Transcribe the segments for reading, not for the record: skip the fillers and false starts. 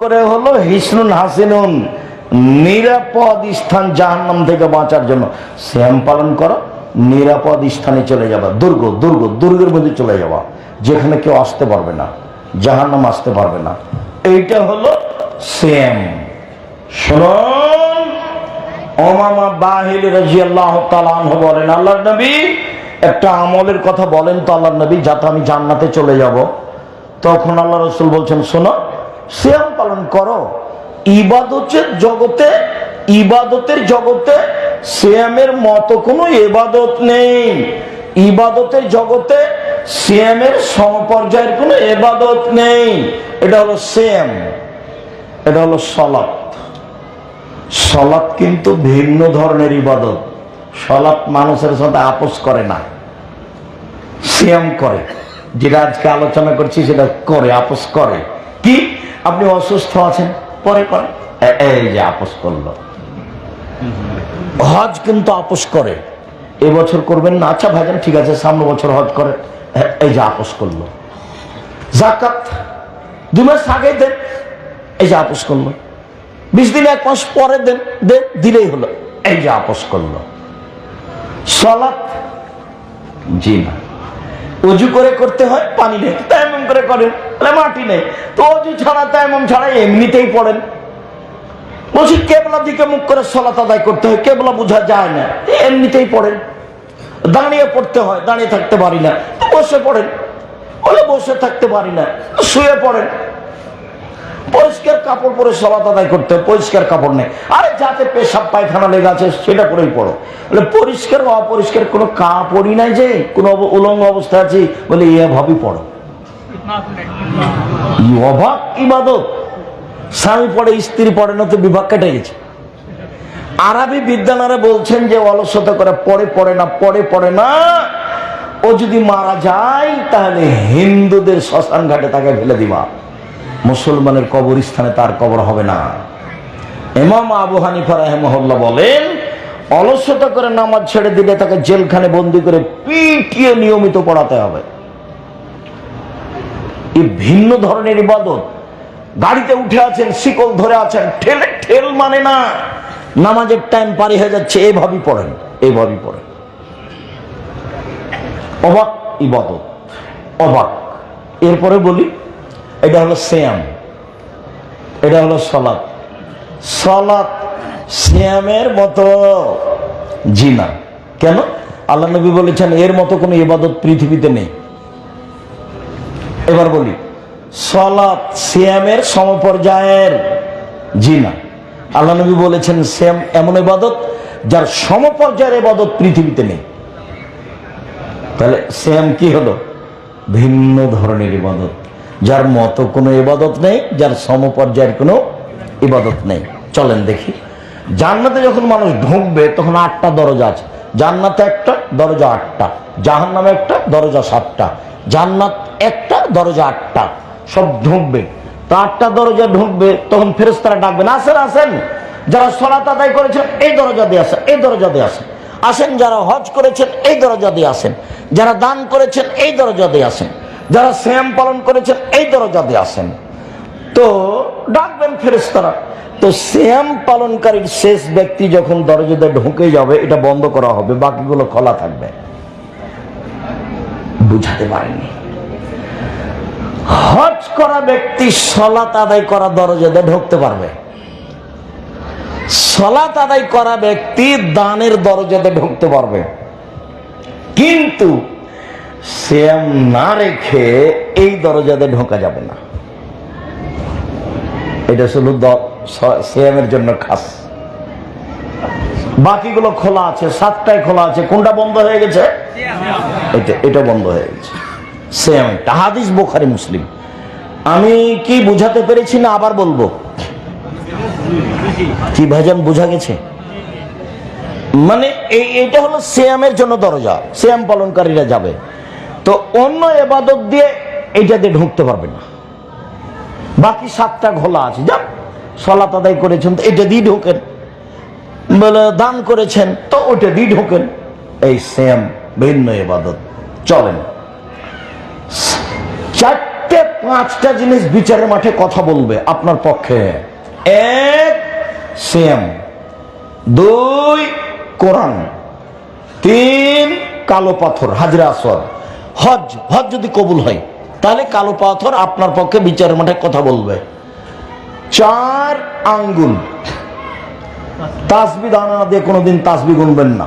করে হলো হিসনুন হাসিনুন, নিরাপদ স্থান জাহান্নাম থেকে বাঁচার জন্য শ্যাম পালন করো, নিরাপদ স্থানে চলে যাবা, দুর্গের মধ্যে চলে যাবা, যেখানে কেউ আসতে পারবে না, জাহান্নাম আসতে পারবে না। এইটা হলো শ্যাম। শুনুন, ওমামা বাহিল রাদিয়াল্লাহু তাআলা আনহু বলেন, আল্লাহর নবী একটা আমলের কথা বলেন তো আল্লাহর নবী, যাতে আমি জান্নাতে চলে যাব। তখন আল্লাহ রাসূল বলছেন, শোনো, সিয়াম পালন করো। ইবাদতের জগতে সিয়ামের মতো কোনো ইবাদত নেই। ইবাদতের জগতে সিয়ামের সমপর্যায়ের কোনো ইবাদত নেই। এটা হলো সিয়াম, এটা হলো সালাত। সালাত কিন্তু ভিন্ন ধরনের ইবাদত। সালাত মানুষের সাথে আপোষ করে না, সিয়াম করে। যেটা আজকে আলোচনা করছি সেটা করে, আপোষ করে। কি, আপনি অসুস্থ আছেন, পরে করে, এই যে আপোষ করলো। হজ কিন্তু আপোষ করে, এবছর করবেন না, আচ্ছা ভাইজান ঠিক আছে সামনে বছর হজ করে, এই যে আপোষ করলো। যাকাত 2 মাস আগে দেন, এই যে আপোষ করলো। 20 দিন 1 মাস পরে দেন, দিলেই হলো, এই যে আপোষ করলো। সালাত জি না, অজু করে করতে হয়, পানি নেই, তায়াম্মুম করে করেন, মাটি নেই, তো অজু ছাড়া তায়াম্মুম ছাড়া এমনিতেই পড়েন। বলছি কেবলা দিকে মুখ করে সালাত আদায় করতে হয়, কেবলা বোঝা যায় না, এমনিতেই পড়েন। দাঁড়িয়ে পড়তে হয়, দাঁড়িয়ে থাকতে পারি না, বসে পড়েন। বলে বসে থাকতে পারি না, শুয়ে পড়েন। পরিষ্কার কাপড় পরে সালাত আদায় করতে হয়, পরিষ্কার কাপড় নেই, আরে যাতে পেশাব পায়খানা লেগে আছে সেটা পরেই পড়ো। বলে পরিষ্কার অপরিষ্কার কোনো কাপড়ই নাই, যে কোনো উলঙ্গ অবস্থা আছে, বলে এভাবেই পড়ো। অবাক ইবাদত। স্বামী পড়ে স্ত্রী পড়ে না, তো বিভাগ কেটে গেছে। আরবি বিদ্যানারা বলছেন যে অলসতা করে পড়ে না, ও যদি মারা যায় তাহলে হিন্দুদের শ্মশান ঘাটে তাকে ফেলে দিবা, মুসলমানের কবরস্থানে তার কবর হবে না। ইমাম আবু হানিফা রাহিমাহুল্লাহ বলেন, অলসতা করে নামাজ ছেড়ে দিলে তাকে জেলখানে বন্দি করে পিটিয়ে নিয়মিত পড়াতে হবে। এই ভিন্ন ধরনের ইবাদত। গাড়িতে উঠে আছেন, শিকল ধরে আছেন, ঠেল মানে না, নামাজের টাইম পারি হয়ে যাচ্ছে, এইভাবেই পড়েন। অবাক ইবাদত, অবাক। এরপরে বলি, এটা হলো সিয়াম, এটা হলো সালাত। সালাত সিয়ামের মতো জি না। কেন? আল্লাহ নবী বলেছেন এর মতো কোনো ইবাদত পৃথিবীতে নেই। এবার বলি, সালাত সিয়ামের সমপর্যায়ের জি না। আল্লাহ নবী বলেছেন সিয়াম এমন ইবাদত যার সমপর্যায়ের ইবাদত পৃথিবীতে নেই। তাহলে সিয়াম কি হলো? ভিন্ন ধরনের ইবাদত, যার মতো কোনো ইবাদত নেই, যার সমপর্যায়ের কোনো ইবাদত নেই। চলেন দেখি, জান্নাতে যখন মানুষ ঢুকবে তখন 8টা দরজা আছে। জান্নাতে একটা দরজা 8টা, জাহান্নামে একটা দরজা 7টা। জান্নাত একটা, দরজা 8টা, সব ঢুকবে। তো 8টা দরজা ঢুকবে, তখন ফেরেশতারা ডাকবেন, আসেন, যারা সালাত আদায় করেছেন এই দরজা দিয়ে আসেন, এই দরজা দিয়ে আসেন, যারা হজ করেছেন এই দরজা দিয়ে আসেন, যারা দান করেছেন এই দরজা দিয়ে আসেন, যারা সিয়াম পালন করেছেন এই দরজা দিয়ে আসেন। তো ডাকবেন ফেরেশতারা। তো সিয়াম পালনকারীর শেষ ব্যক্তি যখন দরজাতে ঢুকে যাবে, এটা বন্ধ করা হবে, বাকিগুলো খোলা থাকবে। বুঝাতে পারেননি? হজ করা ব্যক্তি সালাত আদায় করা দরজাতে ঢুকতে পারবে, সালাত আদায় করা ব্যক্তি দানের দরজাতে ঢুকতে পারবে, কিন্তু সিয়াম না রেখে এই দরজাতে ঢোকা যাবে না। এটা শুধু সিয়ামের জন্য খাস, বাকিগুলো খোলা আছে, 7টায় খোলা আছে। কোনটা বন্ধ হয়ে গেছে? এটা বন্ধ হয়ে গেছে। সিয়াম, হাদিস বুখারী মুসলিম। আমি কি বুঝাতে পেরেছি না আবার বলবো? কি ভাইজান বোঝা গেছে? মানে এটা হলো সিয়ামের জন্য দরজা, সিয়াম পালনকারীরা যাবে। তো অন্য ইবাদত দিয়ে এইটাতে ঢুকতে পারবে না। বাকি 7টা খোলা আছে। যান, সালাত আদায় করেছেন তো এটা দিয়ে ঢোকেন, বলে দান করেছেন তো ওটা দিয়ে ঢোকেন। এই সিয়াম ভিন্ন ইবাদত। চলেন, 4টে 5টা জিনিস বিচারের মাঠে কথা বলবে আপনার পক্ষে। 1 সিয়াম, 2 কোরআন, 3 কালো পাথর হাজরে আসওয়াদ। হজ যদি কবুল হয় তাহলে কালো পাথর আপনার পক্ষে বিচারের মাঠে কথা বলবে। 4 আঙ্গুল, তাসবিহ দানা দিয়ে কোনোদিন তাসবিহ গুনবেন না।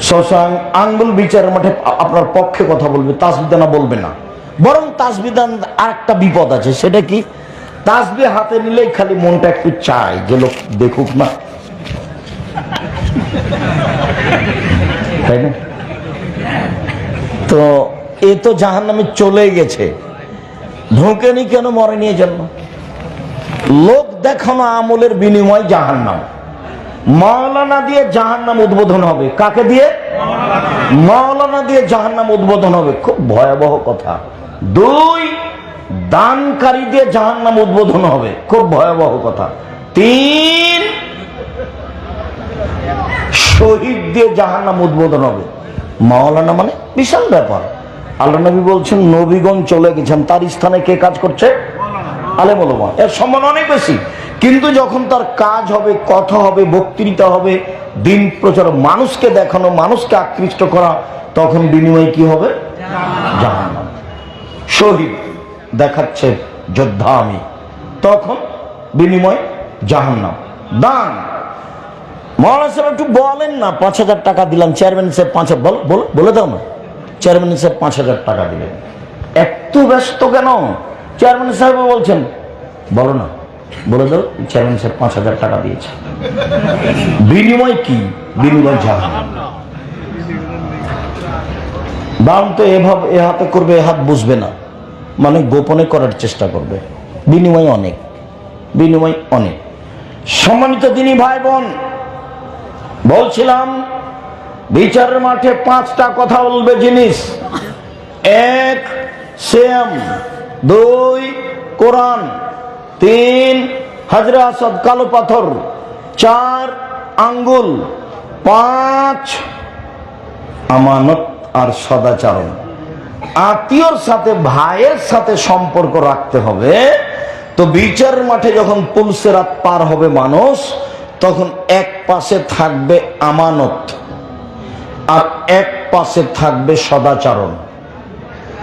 শশাং আঙ্গুল বিচারের মাঠে আপনার পক্ষে কথা বলবে, তাসবিহ দানা বলবে না। বরং তাসবিহ দানা আরেকটা বিপদ আছে, সেটা কি? তাসবিহ হাতে নিলেই খালি মনটা একটু চায় যে লোক দেখুক না, তাই না? তো এ তো জাহান্নামে চলে গেছে, ঢোকেনি কেন? মরেনি এজন্য। লোক দেখানো আমলের বিনিময় জাহান্নাম। মাওলানা দিয়ে জাহান্নাম উদ্বোধন হবে। কাকে দিয়ে? মাওলানা দিয়ে জাহান্নাম উদ্বোধন হবে। খুব ভয়াবহ কথা। 2 দানকারী দিয়ে জাহান্নাম উদ্বোধন হবে। খুব ভয়াবহ কথা। 3 শহীদ দিয়ে জাহান্নাম উদ্বোধন হবে। মাওলানা মানে বিশাল ব্যাপার। আল্লাহ নবী বলছেন নবীগণ চলে গেছেন, তার স্থানে কে কাজ করছে? আলেম ওলামা। এর সম্মান অনেক বেশি। কিন্তু যখন তার কাজ হবে, কথা হবে, বক্তৃতা হবে, দিন প্রচার, মানুষকে দেখানো, মানুষকে আকৃষ্ট করা, তখন বিনিময় কি হবে? জাহান্নাম। শহীদ দেখাচ্ছে যোদ্ধা আমি, তখন বিনিময় জাহান্নাম। দান, মৌলানা সাহেব একটু বলেন না, 5,000 টাকা দিলাম, চেয়ারম্যান সাহেব 5,000, বলে দাও না। চেয়ারম্যান সাহেব 5,000 টাকা দিলেন, এত ব্যস্ত কেন? চেয়ারম্যান সাহেব বলছেন, বলো না, বলে দাও চেয়ারম্যান সাহেব 5,000 টাকা দিয়েছে। বিনিময় কি? বিনিময় জাহান্নাম। দান তো এভাবে এ হাতে করবে, এ হাত বুঝবে না, মানে গোপনে করার চেষ্টা করবে। বিনিময় অনেক, বিনিময় অনেক। সম্মানিত দিনী ভাই বোন, বলছিলাম বিচারের মাঠে 5টা কথা বলবে জিনিস। 1 সিয়াম, 2 কোরআন, 3 হাজরে আসওয়াদ কালো পাথর, 4 আঙ্গুল, 5 আমানত আর সদাচরণ। আত্মীয়র সাথে, ভাইয়ের সাথে সম্পর্ক রাখতে হবে। তো বিচারের মাঠে যখন পুলসেরাত পার হবে মানুষ, তখন এক পাশে থাকবে আমানত আর এক পাশে থাকবে সদাচরণ,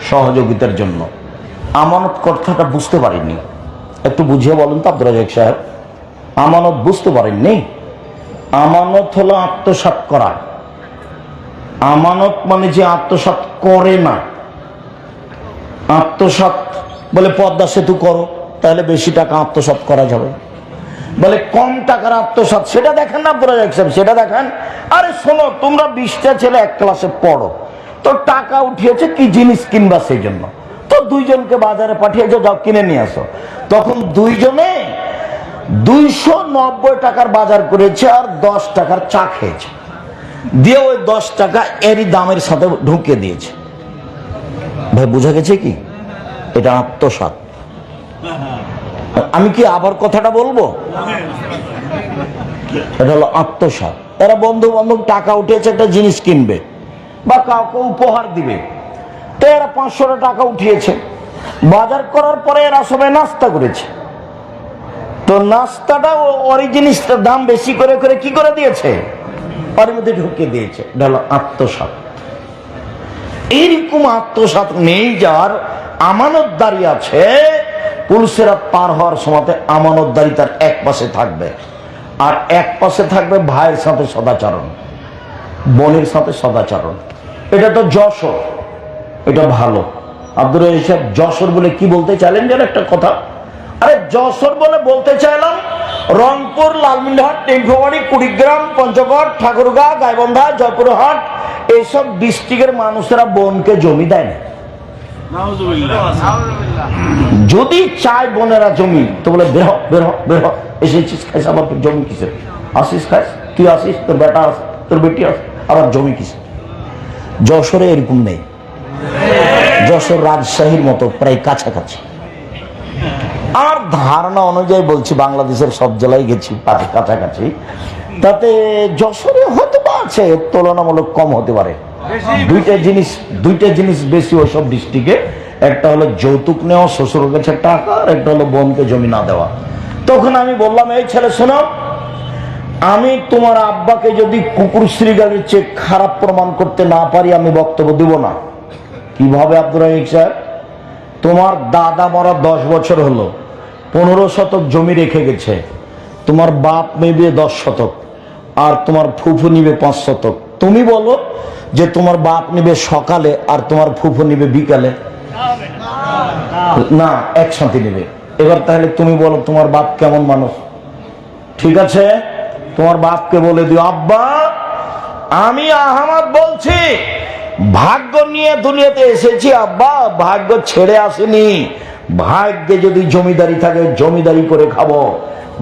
সহযোগিতার জন্য। আমানত কথাটা বুঝতে পারিনি, একটু বুঝিয়ে বলুন তো আব্দুর রাজ্জাক সাহেব। আমানত বুঝতে পারেননি? আমানত হলো আত্মসাৎ করা। আমানত মানে যে আত্মসাৎ করে না। আত্মসাৎ বলে পদ্মা সেতু করো, তাহলে বেশি টাকা আত্মসাৎ করা যাবে। বলে কম টাকার আত্মসাৎ, সেটা দেখেন না আব্দুর রাজ্জাক সাহেব, সেটা দেখেন। আরে শোনো, তোমরা 20টা ছেলে এক ক্লাসে পড়ো, তো টাকা উঠিয়েছে কি জিনিস কিনবা, সেই জন্য তো 2 জনকে বাজারে পাঠিয়েছো, যাও কিনে নিয়ে আসো। তখন 2 জনে 290 টাকার বাজার করেছে আর 10 টাকার চা খেয়েছে, দিয়ে ওই 10 টাকা এরই দামের সাথে ঢুকিয়ে দিয়েছে। ভাই বোঝা গেছে কি? এটা আত্মসাৎ। আমি কি আবার কথাটা বলবো? এটা হলো আত্মসাৎ। এরা বন্ধু বান্ধব টাকা উঠিয়েছে, একটা জিনিস কিনবে বা কাউকে উপহার দিবে, তো এরা 500 টাকা উঠিয়েছে। বাজার করার পরে এরা সবাই নাস্তা করেছে, তো নাস্তাটা ওই জিনিসটার দাম বেশি করে করে কি করে দিয়েছে, ওর মধ্যে ঢুকিয়ে দিয়েছে। এটা হলো আত্মসাৎ। এইরকম আত্মসাৎ নেই যার আমানতদারি আছে, পুলসেরাত পার হওয়ার সময় আমানতদারি তার এক পাশে থাকবে, আর এক পাশে থাকবে ভাইয়ের সাথে সদাচরণ, বোনের সাথে সদাচরণ। এটা তো যশোর, এটা ভালো। আব্দুর রাজ্জাক সাহেব যশোর বলে কি বলতে চাইলেন যেন একটা কথা? আরে যশোর বলে বলতে চাইলাম রংপুর, লালমনিরহাট, টেঙ্কুবাড়ি, কুড়িগ্রাম, পঞ্চগড়, ঠাকুরগাঁও, গাইবান্ধা, জয়পুরহাট, এইসব ডিস্ট্রিক্টের মানুষেরা বোনকে জমি দেয় না। যদি চায় বোনেরা জমি, তো বলে বের হ, বের হ, বের হ, এসেছিস খাইস, আবার জমি কিসে আসিস, খাইস তুই আসিস, তোর বেটা আছে, তোর বেটি আছে, আবার জমি কিসে। যশোরে এরকম নেই। যশোর রাজশাহীর মতো প্রায় কাছাকাছি। আর ধারণা অনুযায়ী বলছি, বাংলাদেশের সব জেলায় গেছি কাছাকাছি, তাতে যশোরে হয়তো বা আছে, তুলনামূলক কম হতে পারে। দুইটা জিনিস বেশি ওইসব ডিস্ট্রিক্টে। একটা হলো যৌতুক নেওয়া, শ্বশুরের কাছে টাকা, আর একটা হলো বোনকে জমি না দেওয়া। তখন আমি বললাম, এই ছেলে শোনো, আমি তোমার আব্বাকে যদি কুকুর শ্রীগালের চেয়ে খারাপ প্রমাণ করতে না পারি আমি বক্তব্য দিব না। কিভাবে আব্দুর রহিম সাহেব? তোমার দাদা মরা 10 বছর হলো, 15 শতক জমি রেখে গেছে, তোমার বাপ নেবে 10 শতক আর তোমার ফুফু নিবে 5 শতক। তুমি বলো যে তোমার বাপ নিবে সকালে আর তোমার ফুফু নিবে বিকালে? না, একসাথে নিবে। এবার তাহলে তুমি বলো তোমার বাপ কেমন মানুষ? ঠিক আছে, তোমার বাপকে বলে দিও, আব্বা আমি আহমদ বলছি, ভাগ্য নিয়ে দুনিয়াতে এসেছি আব্বা, ভাগ্য ছেড়ে আসেনি। ভাগ্যে যদি জমিদারি থাকে জমিদারি করে খাবো,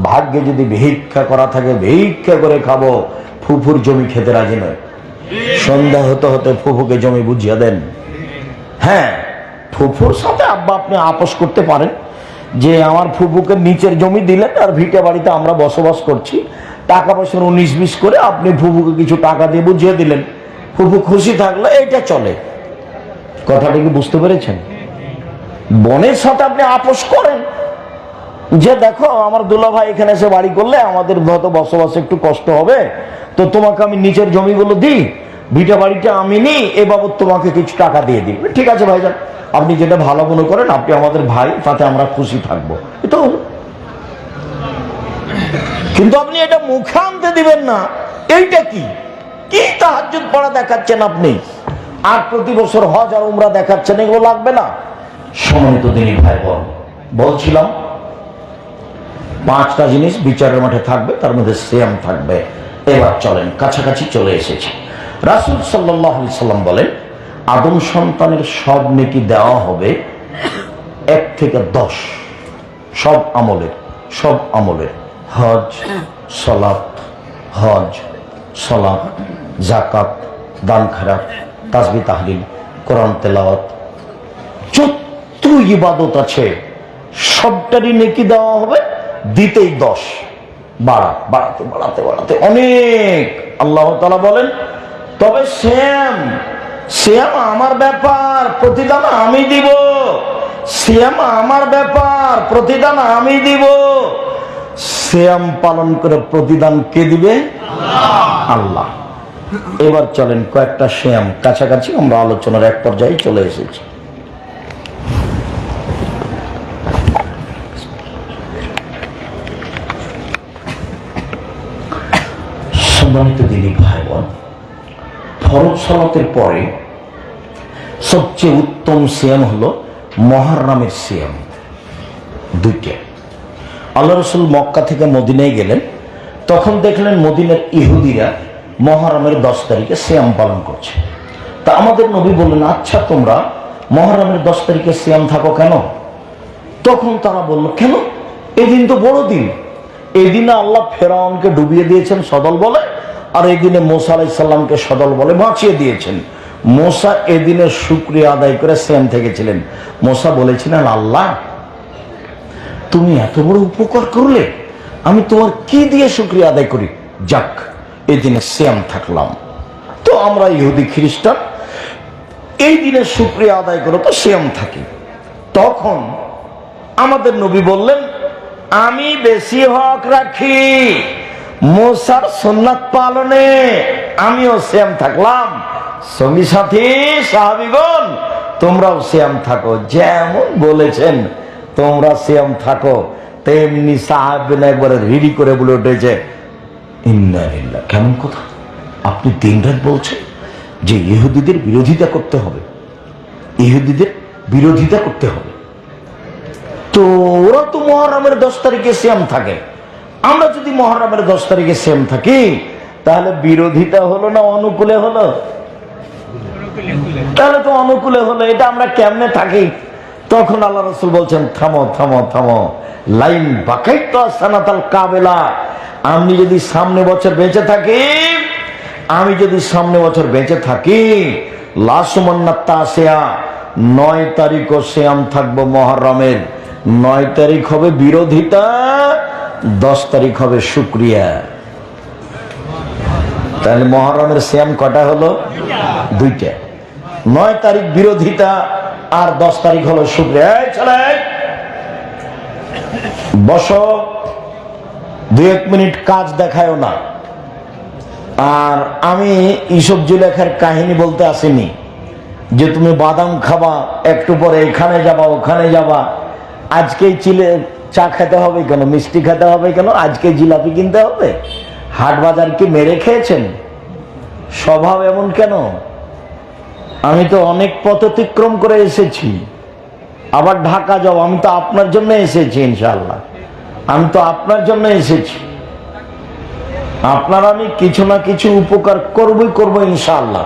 ভাগ্যে যদি ভিক্ষা করা থাকে ভিক্ষা করে খাবো। ফুফুর জমি খেতে রাজি নয়। সন্ধ্যা হতে হতে ফুফুকে জমি বুঝিয়ে দেন। হ্যাঁ, ফুফুর সাথে আব্বা আপনি আপোষ করতে পারেন যে আমার ফুফুকে নিচের জমি দিলেন আর ভিটে বাড়িতে আমরা বসবাস করছি, টাকা পয়সার 19-20 করে আপনি ফুফুকে কিছু টাকা দিয়ে বুঝিয়ে দিলেন, ফুফু খুশি থাকলে এটা চলে। কথাটা কি বুঝতে পেরেছেন? বোনের সাথে আপনি আপোষ করেন যে দেখো আমার দুলা ভাই এখানে এসে বাড়ি করলে আমাদের হয়তো বসবাসে একটু কষ্ট হবে, তো তোমাকে আমি নিচের জমিগুলো দিই, ভিটা বাড়িটা আমি নিই, এ বাবদ তোমাকে কিছু টাকা দিয়ে দিই। ঠিক আছে ভাইজান, আপনি যেটা ভালো মনে করেন, আপনি আমাদের ভাই, তাতে আমরা খুশি থাকবো। এটা কিন্তু আপনি এটা মুখে আনতে দিবেন না। এইটা কি কি তাহাজ্জুদ পড়া দেখাচ্ছেন আপনি, আর প্রতি বছর হজ আর উমরা দেখাচ্ছেন, এগুলো লাগবে না। সম্মানিত দিনী ভাই বোন, বলছিলাম 5টা জিনিস বিচারের মাঠে থাকবে, তার মধ্যে সিয়াম থাকবে। এবার চলেন, কাছাকাছি চলে এসেছে। রাসূল সাল্লাল্লাহু আলাইহি সাল্লাম বলেন, আদম সন্তানের সব নেকি দেওয়া হবে 1 থেকে 10, সব আমলের হজ, সালাত, যাকাত, দান খায়রাত, তাসবিহ তাহলিল, কোরআন তেলাওয়াত, যত ইবাদত আছে সবটারই নেকি দেওয়া হবে, দিতেই 10, বাড়াতে অনেক। আল্লাহ তাআলা বলেন, তবে সিয়াম আমার ব্যাপার, প্রতিদান আমি দিব। সিয়াম আমার ব্যাপার, প্রতিদান আমি দিব। সিয়াম পালন করে প্রতিদান কে দিবে? আল্লাহ। এবার চলেন কয়েকটা সিয়াম, কাছাকাছি আমরা আলোচনার এক পর্যায়ে চলে এসেছি। সম্মানিত দিনী ভাই বোন, ফরজ সালাতের পরে সবচেয়ে উত্তম সিয়াম হলো মুহররমের সিয়াম। 2টা। আল্লাহ রাসূল মক্কা থেকে মদিনায় গেলেন, তখন দেখলেন মদিনার ইহুদিরা মুহররমের 10 তারিখে সিয়াম পালন করছে। তা আমাদের নবী বললেন, আচ্ছা তোমরা মুহররমের 10 তারিখে সিয়াম থাকো কেন? তখন তারা বলল, কেন? এই দিন তো বড় দিন, এই দিনে আল্লাহ ফেরাউনকে ডুবিয়ে দিয়েছেন সদল বলে, আর এই দিনে মুসা আলাইহিস সালামকে সদল বলে বাঁচিয়ে দিয়েছেন। মুসা এদিনে শুকরিয়া আদায় করে সিয়াম থেকেছিলেন। মুসা বলেছিলেন, আল্লাহ তুমি এত বড় উপকার করলে, আমি তোমার কি দিয়ে শুকরিয়া আদায় করি? যাক, এই দিনে সিয়াম থাকলাম। তো আমরা ইহুদি খ্রিস্টান এই দিনে শুকরিয়া আদায় করে তো সিয়াম থাকি। তখন আমাদের নবী বললেন, আমি বেশি হক রাখি মুসার সুন্নাত পালনে, আমিও সিয়াম থাকলাম। সঙ্গী সাথী সাহাবীগণ, তোমরাও সিয়াম থাকো, যেমন বলেছেন তোমরা সিয়াম থাকো, তেমনি সাহাবীরা একবারে রিডি করে বলে উঠেছে, ইন্না লিল্লাহ। কেমন কথা? আপনি দিনরাত বলছেন যে ইহুদিদের বিরোধিতা করতে হবে, ইহুদিদের বিরোধিতা করতে হবে। তো ওরা তো মুহররমের 10 তারিখে সিয়াম থাকে, আমরা যদি মুহররমের 10 তারিখে সিয়াম থাকি, তাহলে বিরোধিতা হলো না অনুকূলে হলো? তাহলে তো অনুকূলে হলো। এটা আমরা কেমনে থাকি? তখন আল্লাহ রাসূল বলছেন, থামো থামো থামো, লাইন বাকাইতা সানাতাল কাবেলা। আমি যদি সামনে বছর বেঁচে থাকি, লাসুমান্নাত তাসিয়া, 9 তারিখও সিয়াম থাকবো মুহররমের। 9 তারিখ হবে বিরোধিতা, 10 তারিখ হবে শুকরিয়া। তাহলে মুহররমের সিয়াম কটা হলো? 2টা। 9 তারিখ বিরোধিতা, আর 10 তারিখ হলো শুক্রিয়া। চলে বসো, 2-1 মিনিট কাজ দেখায়ও না। আর আমি ইসব জুলেখার কাহিনী বলতে আসিনি যে তুমি বাদাম খাবা, একটু পরে এখানে যাবা ওখানে যাবা, আজকেই চিলে চা খেতে হবে কেন, মিষ্টি খেতে হবে কেন, আজকে জিলাপি কিনতে হবে। হাট বাজার কি মেরে খেয়েছেন? স্বভাব এমন কেন? আমি তো অনেক পথ অতিক্রম করে এসেছি, আবার ঢাকা যাও, আমি তো আপনার জন্য এসেছি। ইনশাআল্লাহ আমি তো আপনার জন্য এসেছি, আপনার আমি কিছু না কিছু উপকার করব ইনশাআল্লাহ।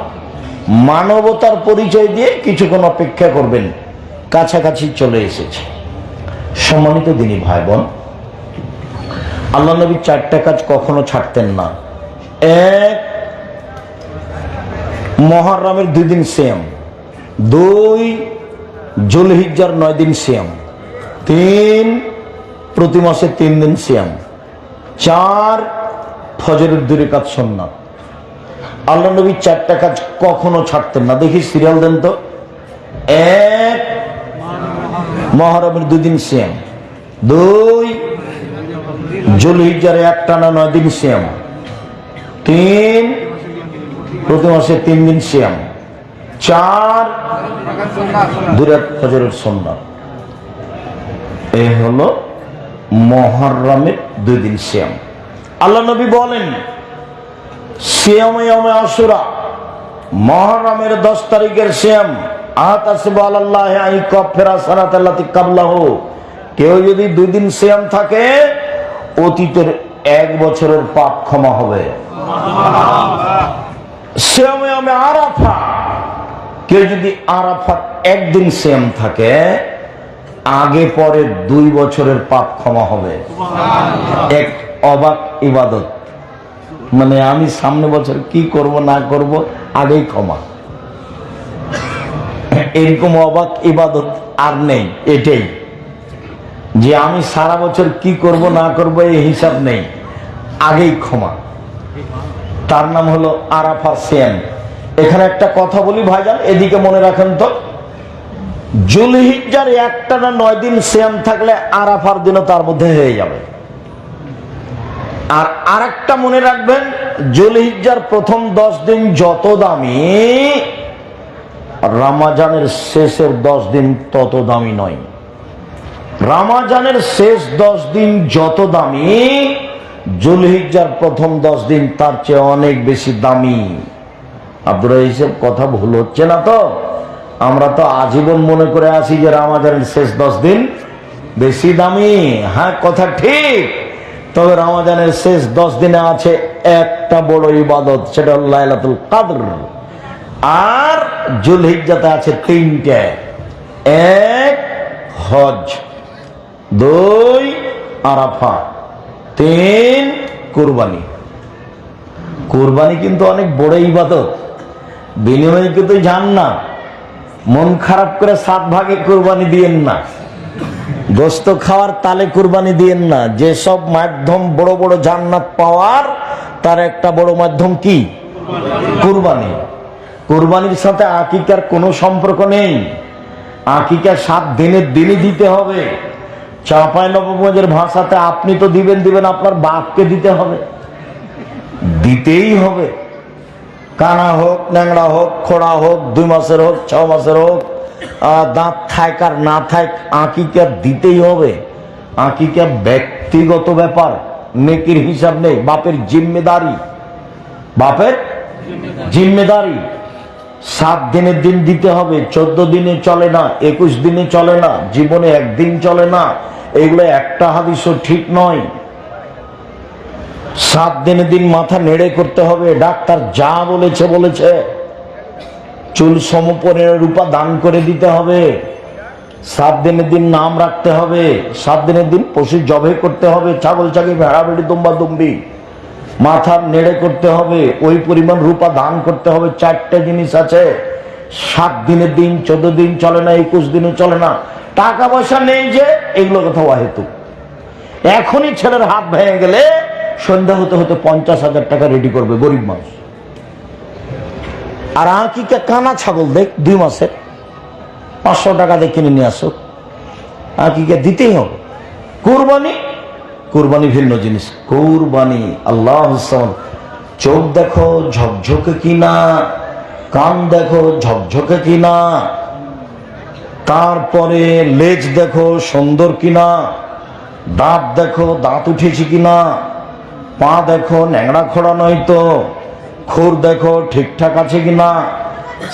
মানবতার পরিচয় দিয়ে কিছুক্ষণ অপেক্ষা করবেন, কাছাকাছি চলে এসেছে। সম্মানিত দিনী ভাই বোন, আল্লাহ নবী 4টা কাজ কখনো ছাড়তেন না। 1, মুহররমের 2 দিন সিয়াম, 2 যুলহিজ্জার 9 দিন সিয়াম, 3 প্রতি মাসে 3 দিন সিয়াম, 4 ফজরের 2 রাকাত সুন্নাত। আল্লাহ নবী 4টা কাজ কখনো ছাড়তেন না। দেখি সিরিয়াল দেন তো। 1 মুহররমের 2 দিন সিয়াম, 2 যুলহিজ্জার একটানা 9 দিন সিয়াম, 3 প্রতি মাসে 3 দিন সিয়াম, 4 2 রাকাত ফজরের সুন্নাত। এই হলো মুহররমের 2 দিন সিয়াম। আল্লাহ নবী বলেন সিয়ামে ইয়াউমে আশুরা, মুহররমের 10 তারিখের সিয়াম, আতাসিবু আলাল্লাহি আন ইয়াগফিরা সানাতাল্লাতি ক্বাবলাহু। কেউ যদি 2 দিন সিয়াম থাকে, অতীতের 1 বছরের পাপ ক্ষমা হবে। সিয়ামে ইয়াউমে আরাফা, কেউ যদি আরাফার 1 দিন সিয়াম থাকে, আগে পরে 2 বছরের পাপ ক্ষমা হবে। এক অবাক ইবাদত, মানে আমি সামনে বছর কি করব না করব আগেই ক্ষমা। এরকম অবাক ইবাদত আর নেই। এটাই যে আমি সারা বছর কি করব না করব এই হিসাব নেই, আগেই ক্ষমা। তার নাম হলো আরাফা সিয়াম। এখানে একটা কথা বলি ভাইজান, এদিকে মনে রাখেন তো, যুলহিজ্জার একটানা 9 দিন সিয়াম থাকলে আরাফার দিনও তার মধ্যে হয়ে যাবে। আর আরেকটা মনে রাখবেন, যুলহিজ্জার প্রথম 10 দিন যত দামি, রমজানের শেষের 10 দিন তত দামি নয়। রমজানের শেষ 10 দিন যত দামি, যুলহিজ্জার প্রথম 10 দিন তার চেয়ে অনেক বেশি দামি। আপনারা এইসব কথা ভুল হচ্ছে না তো? আমরা তো আজীবন মনে করে আসি যে রমজানের শেষ 10 দিন বেশি দামি। হ্যাঁ, কথা ঠিক। তবে রমজানের শেষ 10 দিনে আছে একটা বড় ইবাদত, সেটা হলো লাইলাতুল কদর। আর যুলহিজ্জাতে আছে 3টে। 1 হজ, 2 আরাফা, 3 কুরবানি। কুরবানি কিন্তু অনেক বড় ইবাদত, বিনিময়ে কিন্তু যান না। মন খারাপ করে 7 ভাগে কুরবানি দিয়েন না, গোস্ত খাওয়ার তালে কুরবানি দিয়েন না। যেসব মাধ্যম বড় বড় জান্নাত পাওয়ার, তার একটা বড় মাধ্যম কি? কুরবানি। কুরবানির সাথে আকিকার কোনো সম্পর্ক নেই। আকিকা 7 দিনের দিনই দিতে হবে। চাঁপাইনবাবগঞ্জের ভাষাতে আপনি তো দিবেন, আপনার বাপকে দিতে হবে, দিতেই হবে। কানা হোক, ন্যাংরা হোক, খোড়া হোক, 2 মাসের হোক, 6 মাসের হোক, দাঁত থাক আর না থাক, আকিকা দিতেই হবে। আকিকা ব্যক্তিগত ব্যাপার, নেকির হিসাব নেই, বাপের জিম্মেদারি। বাপের জিম্মেদারি। 7 দিনের দিন দিতে হবে। 14 দিনে চলে না, 21 দিনে চলে না, জীবনে একদিন চলে না। এগুলো একটা হাদিসও ঠিক নয়। 7 দিনের দিন মাথা নেড়ে করতে হবে, ডাক্তার যা বলেছে। চুল সমপরিমাণ রূপা দান করে দিতে হবে। 7 দিনের দিন নাম রাখতে হবে। 7 দিনের দিন পশু জবে করতে হবে, ছাগল ছাগি, ভেড়া ভেড়ি, দুম্বা দুম্বি, মাথা নেড়ে করতে হবে, ওই পরিমাণ রূপা দান করতে হবে। 4টে জিনিস আছে। 7 দিনের দিন, 14 দিন চলে না, 21 দিনে চলে না। টাকা পয়সা নেই যে, এগুলো কথা অহেতুক। এখনই ছেলের হাত ভেঙে গেলে সন্ধ্যা হতে হতে 50,000 টাকা রেডি করবে গরিব মানুষ। আর আকিকা কানা ছাগল দেখ 2 মাসের, 500 টাকা দিয়ে কিনে নিয়ে আসো, আকিকা দিতেই হবে। কুরবানি, কুরবানি ভিন্ন জিনিস। কুরবানি আল্লাহ, চোখ দেখো ঝকঝকে কিনা, কান দেখো ঝকঝকে কিনা, তারপরে লেজ দেখো সুন্দর কিনা, দাঁত দেখো দাঁত উঠেছে কিনা, পা দেখো ন্যাংড়া খোড়া নয় তো, খুর দেখো ঠিকঠাক আছে কিনা,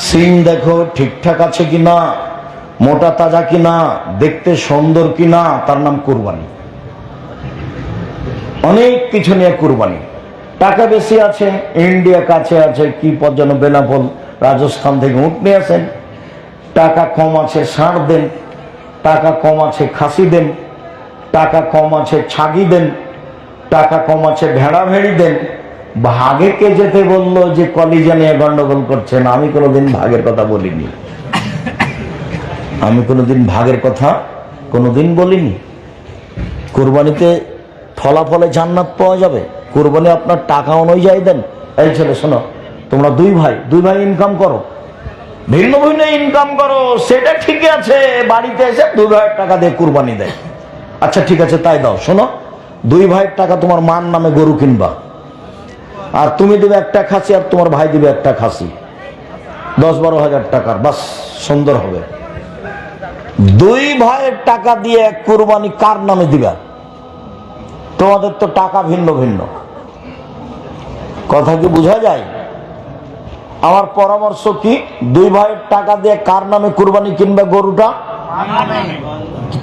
সিং দেখো ঠিকঠাক আছে কিনা, মোটা তাজা কিনা, দেখতে সুন্দর কিনা, তার নাম কুরবানি। অনেক কিছু নিয়ে কুরবানি। টাকা বেশি আছে, ইন্ডিয়া কাছে আছে, কি পর্যন্ত বেনাপোল রাজস্থান থেকে উঠ নিয়ে আসেন। টাকা কম আছে ষাঁড় দেন, টাকা কম আছে খাসি দেন, টাকা কম আছে ছাগি দেন, টাকা কম আছে ভেড়া ভেড়ি দেন। ভাগে কে যেতে বললো যে কলিজা নিয়ে গন্ডগোল করছেন? আমি কোনোদিন ভাগের কথা বলিনি, আমি কোনোদিন ভাগের কথা কোনোদিন বলিনি। কুরবানিতে ফলাফলে জান্নাত পাওয়া যাবে। কুরবানি আপনার টাকা অনুযায়ী দেন। এই ছেলে শোনো, তোমরা দুই ভাই ইনকাম করো, ভিন্ন ভিন্ন ইনকাম করো, সেটা ঠিক আছে। বাড়িতে এসে 2 ভাইয়ের টাকা দিয়ে কুরবানি দেয়, আচ্ছা ঠিক আছে তাই দাও। শোনো, 2 ভাইয়ের টাকা তোমার মার নামে গরু কিনবা, আর তুমি দেবে একটা খাসি, আর তোমার ভাই দিবে একটা খাসি, 10-12 হাজার টাকার, বাস সুন্দর হবে। 2 ভাইয়ের টাকা দিয়ে কুরবানি কার নামে দিবা? তোমাদের তো টাকা ভিন্ন ভিন্ন। কথা কি বোঝা যায়? আমার পরামর্শ কি, 2 ভাইয়ের টাকা দিয়ে কার নামে কুরবানি কিনবে গরুটা?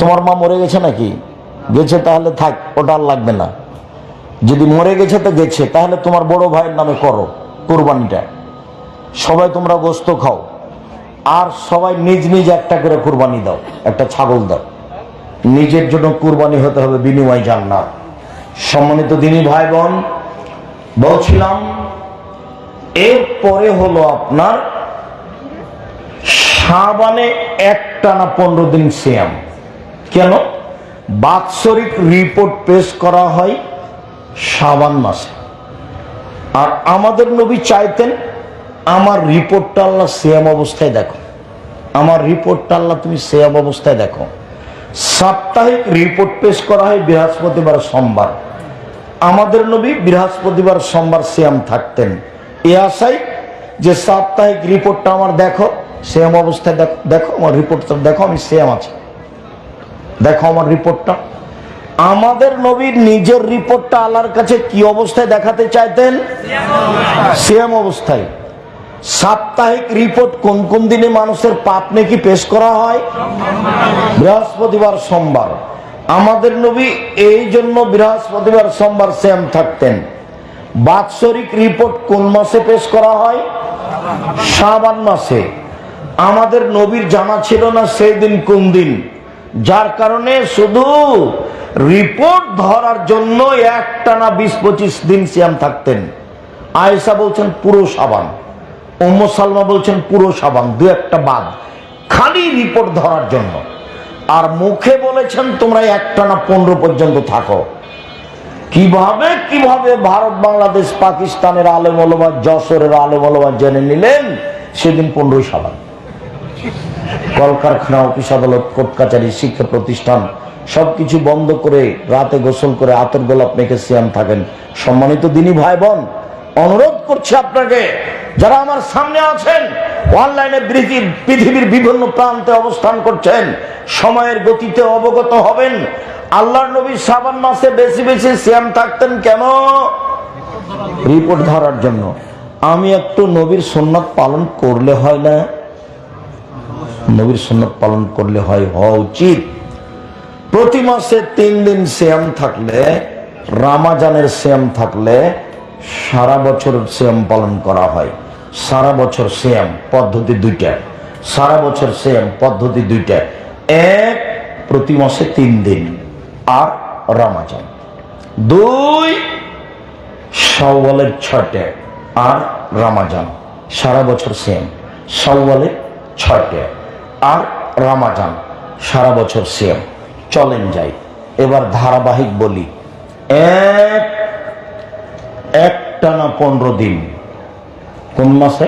তোমার মা মরে গেছে নাকি? গেছে, তাহলে থাক, ওটা আর লাগবে না। যদি মরে গেছে তো গেছে, তাহলে তোমার বড় ভাইয়ের নামে করো কুরবানিটা। সবাই তোমরা গোস্ত খাও, আর সবাই নিজ নিজ একটা করে কুরবানি দাও, একটা ছাগল দাও। নিজের জন্য কুরবানি হতে হবে, বিনিময় জান্নাত। সম্মানিত দিনী ভাই বোন, বলছিলাম এরপরে হলো আপনার শাবানে একটানা 15 দিন সিয়াম। কেন? বাৎসরিক রিপোর্ট পেশ করা হয় শাবান মাসে, আর আমাদের নবী চাইতেন আমার রিপোর্টটা আল্লাহ সিয়াম অবস্থায় দেখো, আমার রিপোর্টটা আল্লাহ তুমি সিয়াম অবস্থায় দেখো। সাপ্তাহিক রিপোর্ট পেশ করা হয় বৃহস্পতিবার সোমবার। আমাদের নবী বৃহস্পতিবার সোমবার সিয়াম থাকতেন। এ আশায় যে সাপ্তাহিক রিপোর্টটা আমার দেখো, সিয়াম অবস্থায় দেখো, দেখো আমার রিপোর্টটা দেখো, আমি সিয়াম আছি, দেখো আমার রিপোর্টটা। আমাদের নবীর নিজের রিপোর্টটা আল্লাহর কাছে কি অবস্থায় দেখাতে চাইতেন? সিয়াম অবস্থায়। সাপ্তাহিক রিপোর্ট কোন কোন দিনে মানুষের পাপ নেকি পেশ করা হয়? বৃহস্পতিবার সোমবার। আমাদের নবী এই জন্য বৃহস্পতিবার সোমবার সিয়াম থাকতেন। বাৎসরিক রিপোর্ট কোন মাসে পেশ করা হয়? শাবান মাসে। আমাদের নবীর জানা ছিল না সেই দিন কোন দিন, যার কারণে শুধু রিপোর্ট ধরার জন্য একটানা 20-25 দিন সিয়াম থাকতেন। আয়েশা বলছেন পুরো শাবান, উম্মু সালমা বলছেন পুরো শাবান, 2-1টা বাদ, খালি রিপোর্ট ধরার জন্য। আর মুখে বলেছেন তোমরা একটানা 15 পর্যন্ত থাকো। কিভাবে কিভাবে ভারত, বাংলাদেশ, পাকিস্তানের আলেম ওলামা, যশোরের আলেম ওলামা জেনে নিলেন সেদিন 15 শাবান। কলকারখানা, অফিস আদালত, কোর্ট কাচারি, শিক্ষা প্রতিষ্ঠান সবকিছু বন্ধ করে রাতে গোসল করে আতর গোলাপ মেখে সিয়াম থাকেন। সম্মানিত দিনী ভাই বোন, অনুরোধ করছি আপনাকে, যারা আমার সামনে আছেন, অনলাইনে পৃথিবীর বিভিন্ন প্রান্তে অবস্থান করছেন, সময়ের গতিতে অবগত হবেন। আল্লাহর নবী শাবান মাসে বেশি বেশি সিয়াম থাকতেন কেন? রিপোর্ট ধরার জন্য। আমি একটু নবীর সুন্নাত পালন করলে হয় না? নবীর সুন্নাত পালন করলে হয়, হওয়া উচিত। প্রতি মাসে 3 দিন সিয়াম থাকলে, রামাজানের সিয়াম থাকলে সারা বছর সিয়াম পালন করা হয়। সারা বছর সিয়াম পদ্ধতি 2টা, সারা বছর সিয়াম পদ্ধতি 2টা। এক, প্রতি মাসে 3 দিন, আর রামাজান 2, শাওয়ালের 6টা, আর রামাজান। সারা বছর সিয়াম, শাওয়ালের 6টা আর রামাজান, সারা বছর সিয়াম। চলেন যাই এবার ধারাবাহিক বলি। একটানা 15 দিন কোন মাসে?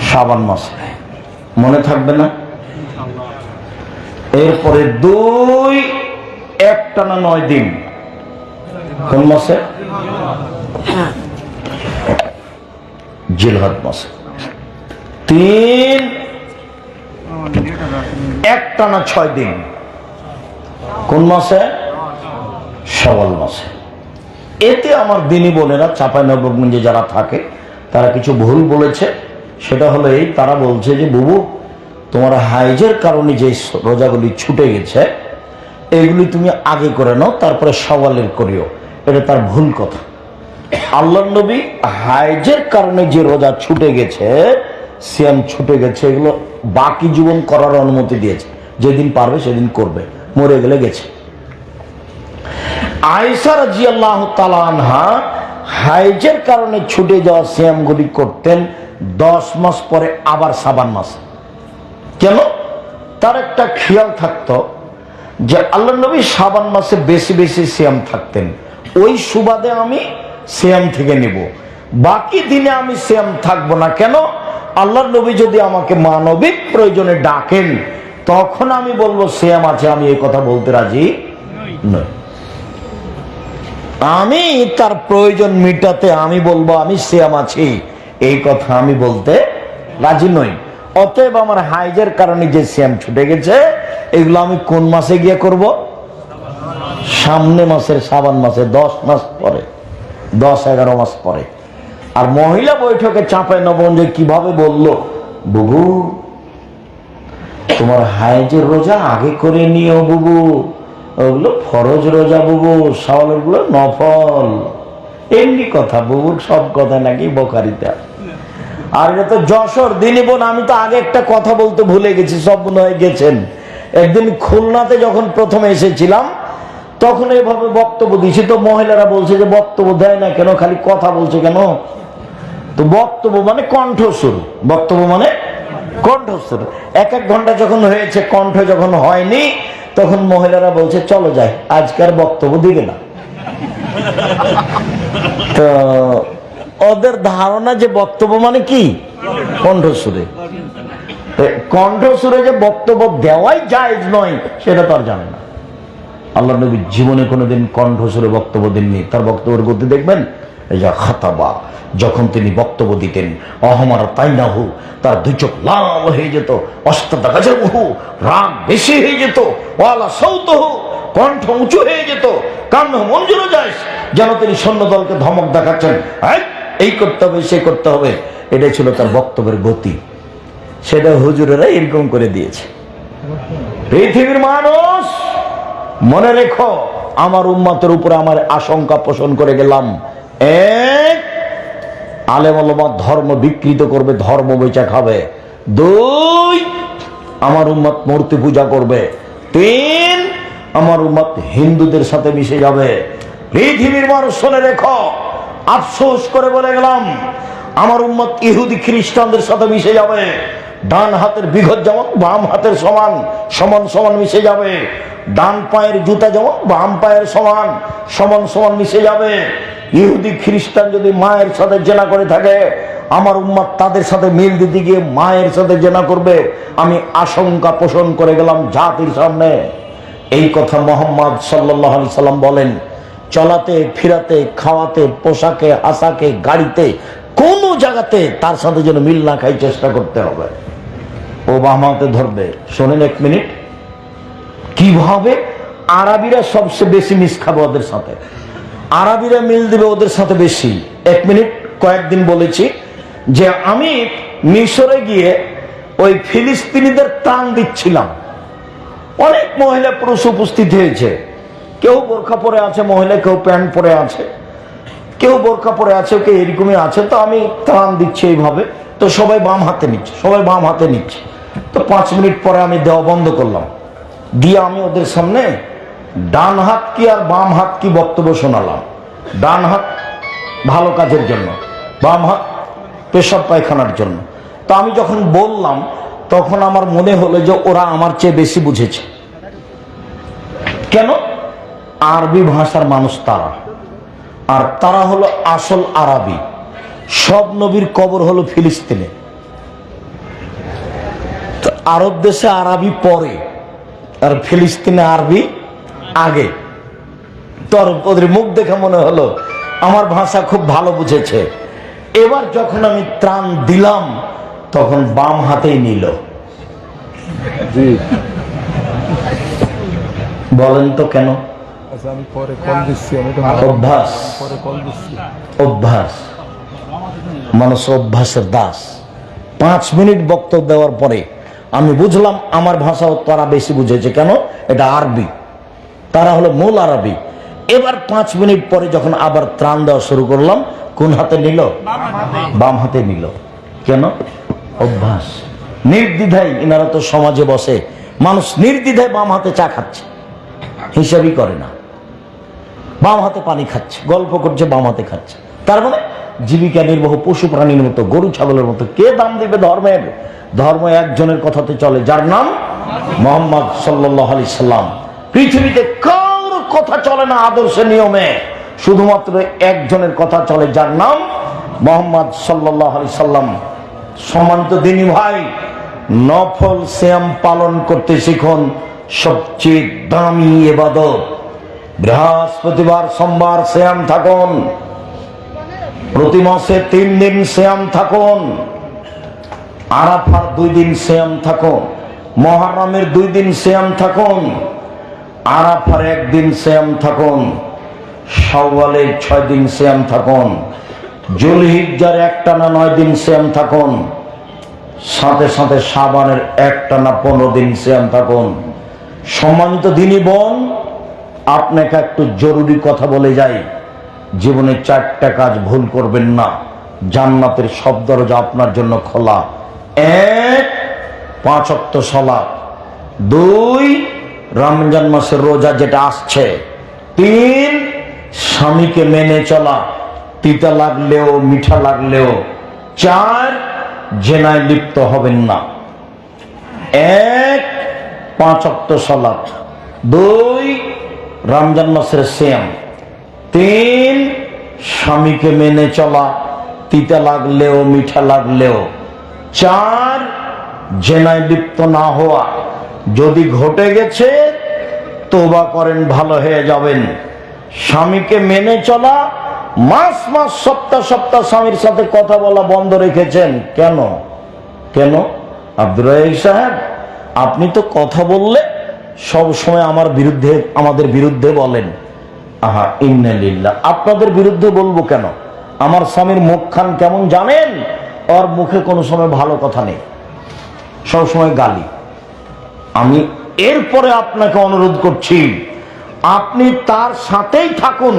শাবান মাসে। মনে থাকবে না? এরপরে 2 একটানা 9 দিন। কোন মাসে? জিলহজ মাসে। 3 একটানা 6 দিন। কোন মাসে? শাওয়াল মাসে। এতে আমার দিনী বোনেরা চাঁপাইনবাবগঞ্জে যারা থাকে তারা কিছু ভুল বলেছে। সেটা হলো এই, তারা বলছে যে বুবু তোমার হাইজের কারণে যে রোজাগুলি ছুটে গেছে এগুলি তুমি আগে করে নাও, তারপরে শাওয়ালের করিও। এটা তার ভুল কথা। আল্লাহর নবী হাইজের কারণে যে রোজা ছুটে গেছে, সিয়াম ছুটে গেছে, এগুলো বাকি জীবন করার অনুমতি দিয়েছে। যেদিন পারবে সেদিন করবে, মরে গেলে গেছে। আয়েশা রাদিয়াল্লাহু তাআলা আনহা হাইজের কারণে ছুটে যাওয়া সিয়ামগুলি করতেন 10 মাস পরে আবার শাবান মাসে। কেন? তার একটা খেয়াল থাকতো যে আল্লাহর নবী শাবান মাসে বেশি বেশি সিয়াম থাকতেন, ওই সুবাদে আমি সিয়াম থেকে নিব, বাকি দিনে আমি সিয়াম থাকবো না। কেন? আল্লাহর নবী যদি আমাকে মানবিক প্রয়োজনে ডাকেন তখন আমি বলবো সিয়াম আছে, আমি এই কথা বলতে রাজি নই। আমি তার প্রয়োজন মিটাতে আমি বলবো আমি সিয়াম আছি, এই কথা আমি বলতে রাজি নই। অতএব আমার হাইজের কারণে যে সিয়াম ছুটে গেছে এগুলো আমি কোন মাসে গিয়ে করব? সামনে মাসের শাবান মাসে, 10 মাস পরে, 10-11 মাস পরে। আর মহিলা বৈঠকে চাঁপাইনবাবগঞ্জে কিভাবে বলল, বুবু তোমার হাইজের রোজা আগে করে নিও বুবু, ওগুলো ফরজ রোজা বুবু, শাওয়ালের গুলো নফল। এমনি কথা, বুবুর সব কথা নাকি বোখারিতে। আর এটা তো যশোর দিনী বোন। আমি তো আগে একটা কথা বলতে ভুলে গেছি, সব মনে হয় গেছেন। একদিন খুলনাতে যখন প্রথমে এসেছিলাম তখন এভাবে বক্তব্য দিয়েছি, তো মহিলারা বলছে যে বক্তব্য দেয় না কেন, খালি কথা বলছে কেন? তো বক্তব্য মানে কণ্ঠস্বর, বক্তব্য মানে কণ্ঠস্বর। 1-1 ঘন্টা যখন হয়েছে, কণ্ঠ যখন হয়নি, তখন মহিলারা বলছে চলো যাই, আজকার বক্তব্য দিবে না। তো ওদের ধারণা যে বক্তব্য মানে কি কণ্ঠস্বরে, কণ্ঠস্বরে যে বক্তব্য দেওয়াই জায়েজ নয় সেটা তো আর জানে না। আল্লাহ নবী জীবনে কোনোদিন কণ্ঠস্বরে বক্তব্য দেননি। তার বক্তব্যের গতি দেখবেন, এই যে খাতাবা, যখন তিনি বক্তব্য দিতেন অহমার তাইনাহু, তার 2 চোখ লাল হয়ে যেত, অস্তাদা গাজাহু, রাগ বেশি হয়ে যেত, ওয়ালা সাউতহু, কণ্ঠ উঁচু হয়ে যেত, কান্নাহু মঞ্জুর যায়, যেন তিনি সৈন্য দলকে ধমক দেখাচ্ছেন, এই করতে হবে সে করতে হবে। এটাই ছিল তার বক্তব্যের গতি। সেটা হুজুরেরা এরকম করে দিয়েছে। পৃথিবীর মানুষ মনে রেখো, আমার উম্মতের উপরে আমার আশঙ্কা পোষণ করে গেলাম, 1 আলেম ওলামা ধর্ম বিকৃত করবে, ধর্ম বেচা খাবে। 2 আমার উম্মত মূর্তি পূজা করবে। 3 আমার উম্মত হিন্দুদের সাথে মিশে যাবে। পৃথিবীর মানুষ শুনে রেখো, আফসোস করে বলে গেলাম, আমার উম্মত ইহুদি খ্রিস্টানদের সাথে মিশে যাবে। ডান হাতের বিঘত যেমন বাম হাতের সমান, সমান সমান মিশে যাবে। ডান পায়ের জুতা যেমন বাম পায়ের সমান, সমান সমান মিশে যাবে। ইহুদি খ্রিস্টান যদি মায়ের সাথে জেনা করে থাকে, আমার উম্মত তাদের সাথে মিল দিতে গিয়ে মায়ের সাথে জেনা করবে। আমি আশঙ্কা পোষণ করে গেলাম জাতির সামনে। এই কথা মুহাম্মদ সাল্লাল্লাহু আলাইহি সাল্লাম বলেন। চলাতে ফিরাতে, খাওয়াতে, পোশাকে, আশাকে, গাড়িতে, কোন জায়গাতে তার সাথে যেন মিল না খাই চেষ্টা করতে হবে। ও বামাতে ধরবে। শোনেন 1 মিনিট, কিভাবে আরবিরা সবচেয়ে বেশি মিস খাবে ওদের সাথে, আরবিরা মিল দিবে ওদের সাথে বেশি। 1 মিনিট। কয়েকদিন বলেছি যে আমি মিশরে গিয়ে ওই ফিলিস্তিনিদের ত্রাণ দিচ্ছিলাম। অনেক মহিলা পুরুষ উপস্থিত হয়েছে, কেউ বোরখা পরে আছে মহিলা, কেউ প্যান্ট পরে আছে, কেউ বোরখা পরে আছে, কেউ এরকমই আছে। তো আমি ত্রাণ দিচ্ছি এইভাবে, তো সবাই বাম হাতে নিচ্ছে, সবাই বাম হাতে নিচ্ছে। তো 5 মিনিট পরে আমি দেওয়া বন্ধ করলাম, দিয়ে আমি ওদের সামনে ডান হাত কি আর বাম হাত কি বক্তব্য শোনালাম। ডান হাত ভালো কাজের জন্য, বাম হাত পেশাব পায়খানার জন্য। তো আমি যখন বললাম তখন আমার মনে হলো যে ওরা আমার চেয়ে বেশি বুঝেছে। কেন? আরবি ভাষার মানুষ তারা, আর তারা হলো আসল আরবি। সব নবীর কবর হলো ফিলিস্তিনে। আরব দেশে আরবি পড়ে, আর ফিলিস্তিনে আরবি আগে। তোর ওদের মুখ দেখে মনে হলো আমার ভাষা খুব ভালো বুঝেছে। এবার যখন আমি ত্রাণ দিলাম তখন বাম হাতেই নিল। বলেন তো কেন? অভ্যাস, অভ্যাস, মানুষ অভ্যাসের দাস। 5 মিনিট বক্তব্য দেওয়ার পরে আমি বুঝলাম আমার ভাষাও তারা বেশি বুঝেছে। কেন? এটা আরবি, তারা হলো মূল আরবি। এবার 5 মিনিট পরে যখন আবার ত্রাণ দেওয়া শুরু করলাম, কোন হাতে নিল? বাম হাতে নিল। কেন? অভ্যাস। নির্দ্বিধায়, এনারা তো সমাজে বসে, মানুষ নির্দ্বিধায় বাম হাতে চা খাচ্ছে, হিসাবই করে না, বাম হাতে পানি খাচ্ছে, গল্প করছে, বাম হাতে খাচ্ছে। তার মানে জীবিকা নির্বাহ পশু প্রাণীর মতো, গরু ছাগলের মতো। কে দাম দিবে ধর্মের? ধর্ম একজনের কথাতে চলে, যার নাম মুহাম্মদ সাল্লাল্লাহু আলাইহি সাল্লাম। পৃথিবীতে কারোর কথা চলে না আদর্শের নিয়মে, শুধুমাত্র একজনের কথা চলে, যার নাম মুহাম্মদ সাল্লাল্লাহু আলাইহি সাল্লাম। সম্মানিত দিনী ভাই, নফল সিয়াম পালন করতে শিখুন। সবচেয়ে দামি ইবাদত। বৃহস্পতিবার সোমবার সিয়াম থাকুন, প্রতি মাসে 3 দিন সিয়াম থাকুন, আরাফার 2 দিন সিয়াম থাকুন, মুহররমের 2 দিন সিয়াম থাকুন, আরাফার 1 দিন সিয়াম থাকুন, শাওয়ালের 6 দিন সিয়াম থাকুন, যুলহিজ্জার একটানা 9 দিন সিয়াম থাকুন, সাথে সাথে শাবানের একটানা 15 দিন সিয়াম থাকুন। সম্মানিত দিনী বোন, আপনাকে একটু জরুরি কথা বলে যাই। জীবনে 4টা কাজ ভুল করবেন না, জান্নাতের সব দরজা আপনার জন্য খোলা। 1, 5 ওয়াক্ত সালাত। 2, রমজান মাসের রোজা যেটা আসছে। 3, স্বামীকে মেনে চলা, তিতা লাগলেও মিঠা লাগলেও। 4, জেনায় লিপ্ত হবেন না। 1, 5 ওয়াক্ত সালাত। 2, রমজান মাসের সিয়াম। 3, স্বামীকে মেনে চলা, তিতা লাগলেও মিঠা লাগলেও। 4, জেনায় লিপ্ত না হওয়া। যদি ঘটে গেছে তওবা করেন, ভালো হয়ে যাবেন। স্বামীকে মেনে চলা, মাস মাস সপ্তাহ সপ্তাহ স্বামীর সাথে কথা বলা বন্ধ রেখেছেন কেন? কেন? আব্দুর রাহিক সাহেব, আপনি তো কথা বললে সব সময় আমাদের বিরুদ্ধে বলেন। আহা, ইন্না লিল্লাহ। আপনাদের বিরুদ্ধে বলবো কেন? আমার স্বামীর মুখখান কেমন জানেন? ওর মুখে কোনো সময় ভালো কথা নেই, সব সময় গালি। আমি এরপরে আপনাকে অনুরোধ করছি, আপনি তার সাথেই থাকুন।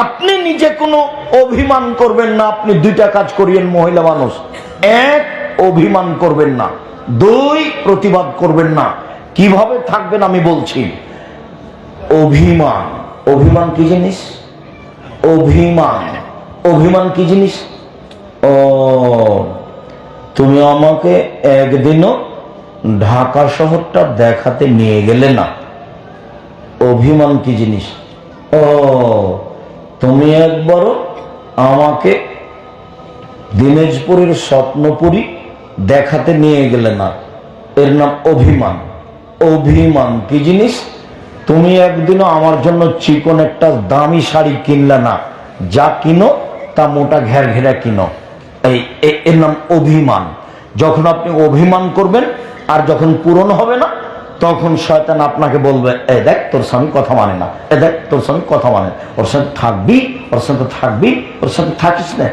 আপনি নিজে কোনো অভিমান করবেন না। আপনি 2টা কাজ করিয়েন, মহিলা মানুষ। 1, অভিমান করবেন না। 2, প্রতিবাদ করবেন না। কিভাবে থাকবেন আমি বলছি। অভিমান, অভিমান কি জিনিস? অভিমান, অভিমান কি জিনিস? ও, তুমি আমাকে একদিনও ঢাকা শহরটা দেখাতে নিয়ে গেলে না। অভিমান কি জিনিস? ও, তুমি একবারও আমাকে দিনাজপুরের স্বপ্নপুরী দেখাতে নিয়ে গেলে না। এর নাম অভিমান। অভিমান কি জিনিস? তুমি একদিনও আমার জন্য চিকন একটা দামি শাড়ি কিনলে না, যা কিনো তা মোটা ঘেরা কিনো। এর নাম অভিমান। যখন আপনি অভিমান করবেন আর যখন পূরণ হবে না, তখন শয়তান আপনাকে বলবে, এ দেখ তোর স্বামী কথা মানে না, এ দেখ তোর স্বামী কথা মানে, ওর সাথে থাকবি, ওর সাথে থাকবি, ওর সাথে থাকিস না।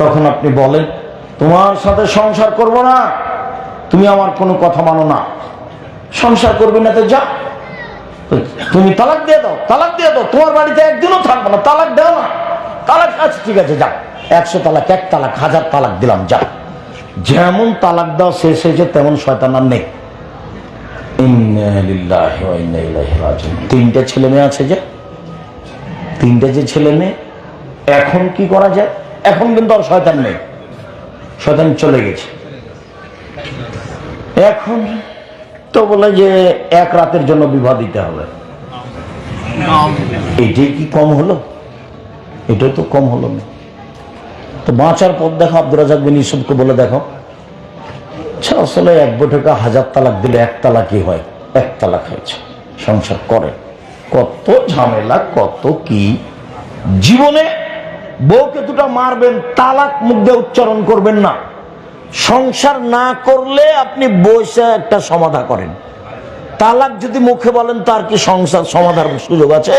তখন আপনি বলেন, তোমার সাথে সংসার করব না, তুমি আমার কোনো কথা মানো না, সংসার করবি না তো যা, তুমি তালাক দিয়ে দাও, তালাক দিয়ে দাও, তোমার বাড়িতে একদিনও থাকবো না, তালাক দাও না, তালাক আছে, ঠিক আছে যা, 100 তালাক, 1 তালাক, 1000 তালাক দিলাম, যা। যেমন তালাক দাও শেষ হয়েছে, তেমন শয়তান আর নেই। ইন্না লিল্লাহি ওয়া ইন্না ইলাইহি রাজিউন। 3টে ছেলে মেয়ে আছে, যে 3টে যে ছেলে মেয়ে, এখন কি করা যায়? এখন কিন্তু আর শয়তান নেই, শয়তান চলে গেছে। এখন তো বলে যে 1 রাতের জন্য বিবাহ দিতে হবে। এটাই কি কম হলো? এটাই তো কম হলো না। তো বাঁচার পথ দেখো, আব্দুর রাজ্জাক বিন ইউসুফকে বলে দেখো, আসলে 1 বৈঠকে 1000 তালাক দিলে 1 তালাকই হয়। এক তালাক হয়েছে, সংসার করে, কত ঝামেলা, কত কি। জীবনে বউকে দুটা মারবেন, তালাক মুখ দিয়ে উচ্চারণ করবেন না। সংসার না করলে আপনি বসে একটা সমাধা করেন। তালাক যদি মুখে বলেন তার কি সংসার সমাধানের সুযোগ আছে?